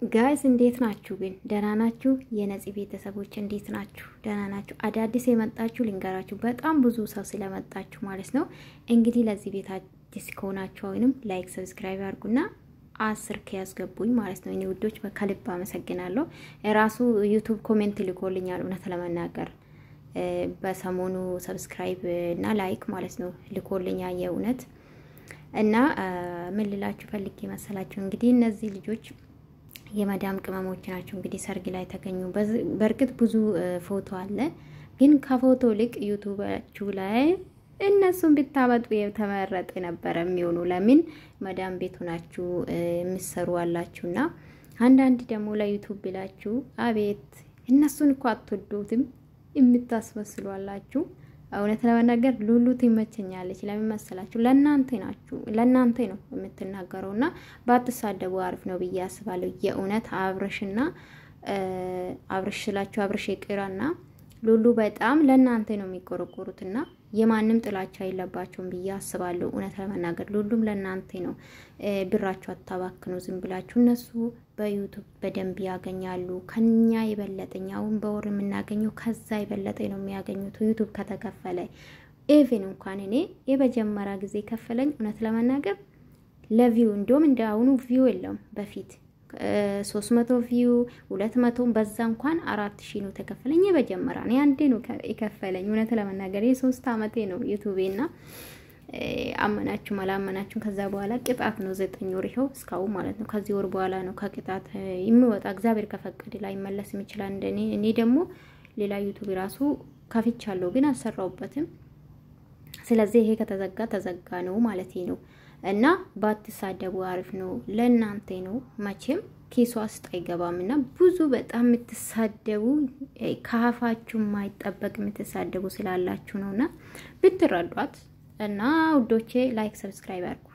ጋይስ እንዴት ናችሁ? ግን ደህና ናችሁ? የነፂ ቤተሰቦች እንዴት ናችሁ? ደህና ናችሁ? አዳዲስ የመጣችሁ ልንገራችሁ በጣም ብዙ ሰው ስለመጣችሁ ማለት ነው። እንግዲህ ለዚህ ቤት አዲስ ከሆናችሁ ወይንም ላይክ ሰብስክራይብ አድርጉና 10K ያስገቡኝ ማለት ነው። እኔ ውዶች በከልብ አመሰግናለሁ። ራሱ ዩቲዩብ ኮሜንት ልኮልኛል እውነት ለመናገር በሰሞኑ ሰብስክራይብ እና ላይክ ማለት ነው ልኮልኛል የእውነት እና ምን ልላችሁ ፈልጌ መሰላችሁ እንግዲህ እነዚህ ልጆች የማዳም ቅመሞች ናቸው። እንግዲህ ሰርግ ላይ ተገኙ። በርግጥ ብዙ ፎቶ አለ፣ ግን ከፎቶ ልክ ዩቲዩባችሁ ላይ እነሱን ብታመጡ የተመረጠ ነበር የሚሆኑ። ለምን ማዳም ቤቱ ናችሁ የምትሰሩ አላችሁና አንዳንድ ደግሞ ለዩቲዩብ ብላችሁ አቤት እነሱን እኮ አትወዱትም የምታስመስሉ አላችሁ። እውነት ለመናገር ሉሉ ትመቸኛለች። ለምን መሰላችሁ? ለእናንተ ነው የምትናገረውና ባትሳደቡ አሪፍ ነው ብዬ አስባለሁ። የእውነት አብርሽ ስላችሁ አብርሽ ይቅራና ሉሉ በጣም ለእናንተ ነው የሚቆረቆሩትና የማንም ጥላቻ የለባቸውም ብዬ አስባለሁ። እውነት ለመናገር ሉሉም ለእናንተ ነው። ብራችሁ አታባክኑ ዝም ብላችሁ። እነሱ በዩቲዩብ በደንብ ያገኛሉ። ከኛ የበለጠኛውን በወር የምናገኘው ከዛ የበለጠ ነው የሚያገኙት ዩቲዩብ ከተከፈለ። ኢቭን እንኳን እኔ የመጀመሪያ ጊዜ ከፈለኝ እውነት ለመናገር ለቪው እንደውም እንዳሁኑ ቪው የለም በፊት 300 ቪው 200 በዛ እንኳን 4000 ነው ተከፈለኝ። የመጀመሪያ እኔ አንዴ ነው የከፈለኝ እውነት ለመናገር የ3 አመቴ ነው ዩቲዩብና አመናችሁ ማላመናችሁ ከዛ በኋላ ቅጣት ነው 9 ወር ይሄው እስካው ማለት ነው። ከዚህ ወር በኋላ ነው ከቅጣት የሚወጣ እግዚአብሔር ከፈቀደ ላይ መለስ ይችላል እንደኔ። እኔ ደግሞ ሌላ ዩቲዩብ ራሱ ከፍቻለሁ ግን አልሰራውበትም። ስለዚህ ይሄ ተዘጋ ነው ማለት ነው። እና ባትሳደቡ አሪፍ ነው ለእናንተ ነው። መቼም ኪሱ ውስጥ አይገባምና ብዙ በጣም የምትሳደቡ ካፋችሁ ማይጠበቅ የምትሳደቡ ስላላችሁ ነውና ብትረዷት እና ውዶቼ ላይክ ሰብስክራይብ አድርጉ።